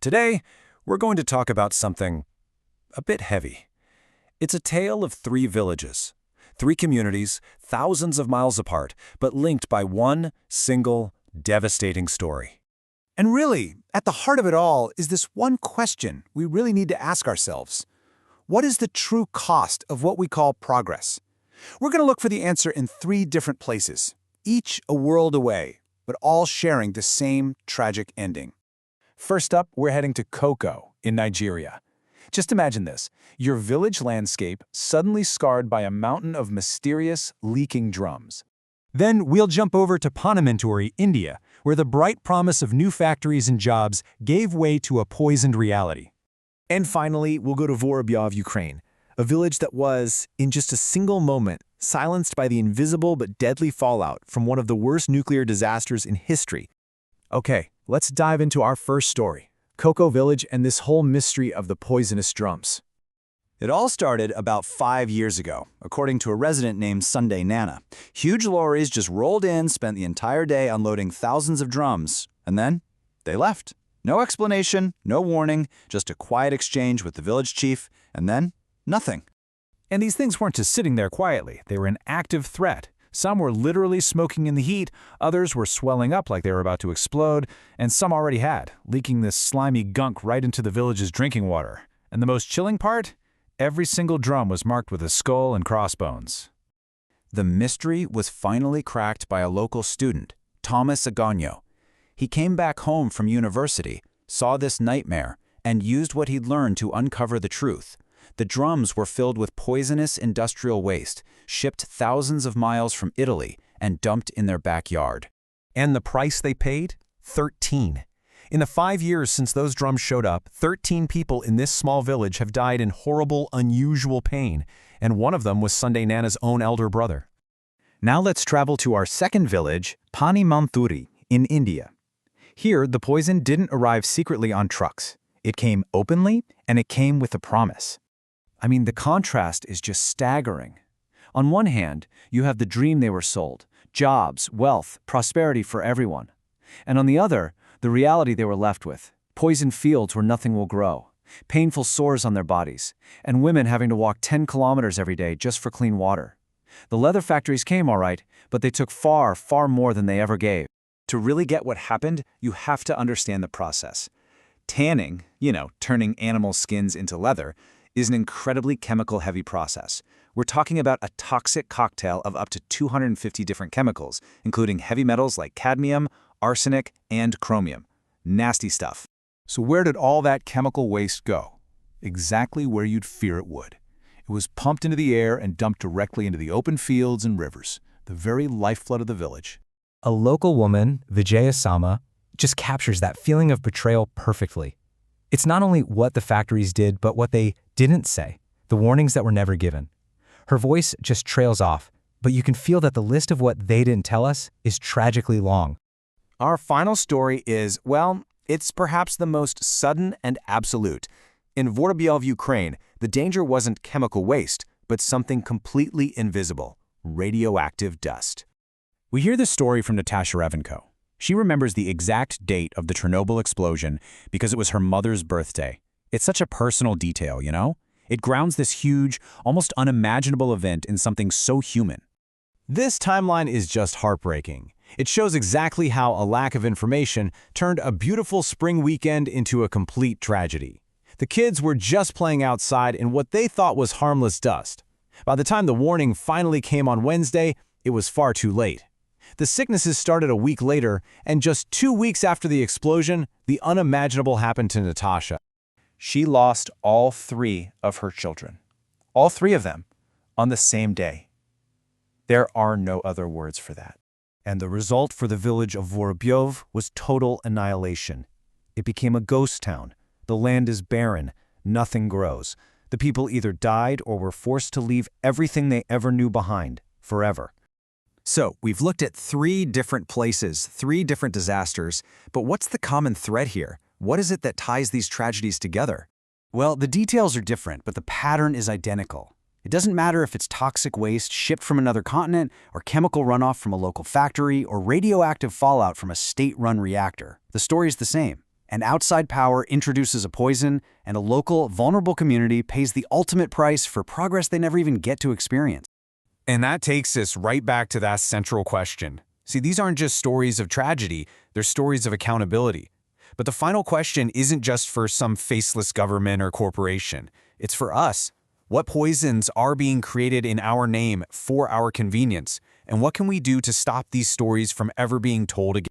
Today, we're going to talk about something a bit heavy. It's a tale of three villages, three communities, thousands of miles apart, but linked by one single, devastating story. And really, at the heart of it all is this one question we really need to ask ourselves. What is the true cost of what we call progress? We're going to look for the answer in three different places, each a world away, but all sharing the same tragic ending. First up, we're heading to Koko in Nigeria. Just imagine this, your village landscape suddenly scarred by a mountain of mysterious, leaking drums. Then we'll jump over to Panamantori, India, where the bright promise of new factories and jobs gave way to a poisoned reality. And finally, we'll go to Vorobyov, Ukraine, a village that was, in just a single moment, silenced by the invisible but deadly fallout from one of the worst nuclear disasters in history. Okay, let's dive into our first story, Koko Village and this whole mystery of the poisonous drums. It all started about 5 years ago, according to a resident named Sunday Nana. Huge lorries just rolled in, spent the entire day unloading thousands of drums, and then they left. No explanation, no warning, just a quiet exchange with the village chief, and then nothing. And these things weren't just sitting there quietly, they were an active threat. Some were literally smoking in the heat, others were swelling up like they were about to explode, and some already had, leaking this slimy gunk right into the village's drinking water. And the most chilling part? Every single drum was marked with a skull and crossbones. The mystery was finally cracked by a local student, Thomas Agogno. He came back home from university, saw this nightmare, and used what he'd learned to uncover the truth. The drums were filled with poisonous industrial waste, shipped thousands of miles from Italy, and dumped in their backyard. And the price they paid? 13. In the 5 years since those drums showed up, 13 people in this small village have died in horrible, unusual pain, and one of them was Sunday Nana's own elder brother. Now let's travel to our second village, Panamantori, in India. Here, the poison didn't arrive secretly on trucks. It came openly, and it came with a promise. I mean, the contrast is just staggering. On one hand, you have the dream they were sold, jobs, wealth, prosperity for everyone. And on the other, the reality they were left with, poisoned fields where nothing will grow, painful sores on their bodies, and women having to walk 10 kilometers every day just for clean water. The leather factories came all right, but they took far, far more than they ever gave. To really get what happened, you have to understand the process. Tanning, turning animal skins into leather, is an incredibly chemical-heavy process. We're talking about a toxic cocktail of up to 250 different chemicals, including heavy metals like cadmium, arsenic, and chromium. Nasty stuff. So where did all that chemical waste go? Exactly where you'd fear it would. It was pumped into the air and dumped directly into the open fields and rivers, the very lifeblood of the village. A local woman, Vijaya Sama, just captures that feeling of betrayal perfectly. It's not only what the factories did, but what they didn't say, the warnings that were never given. Her voice just trails off, but you can feel that the list of what they didn't tell us is tragically long. Our final story is, well, it's perhaps the most sudden and absolute. In Vorobyov, Ukraine, the danger wasn't chemical waste, but something completely invisible, radioactive dust. We hear this story from Natasha Revenko. She remembers the exact date of the Chernobyl explosion because it was her mother's birthday. It's such a personal detail, you know? It grounds this huge, almost unimaginable event in something so human. This timeline is just heartbreaking. It shows exactly how a lack of information turned a beautiful spring weekend into a complete tragedy. The kids were just playing outside in what they thought was harmless dust. By the time the warning finally came on Wednesday, it was far too late. The sicknesses started a week later, and just 2 weeks after the explosion, the unimaginable happened to Natasha. She lost all 3 of her children. All 3 of them on the same day. There are no other words for that. And the result for the village of Vorobyov was total annihilation. It became a ghost town. The land is barren. Nothing grows. The people either died or were forced to leave everything they ever knew behind, forever. So, we've looked at 3 different places, 3 different disasters, but what's the common thread here? What is it that ties these tragedies together? Well, the details are different, but the pattern is identical. It doesn't matter if it's toxic waste shipped from another continent, or chemical runoff from a local factory, or radioactive fallout from a state-run reactor. The story's the same. An outside power introduces a poison, and a local, vulnerable community pays the ultimate price for progress they never even get to experience. And that takes us right back to that central question. See, these aren't just stories of tragedy, they're stories of accountability. But the final question isn't just for some faceless government or corporation. It's for us. What poisons are being created in our name for our convenience? And what can we do to stop these stories from ever being told again?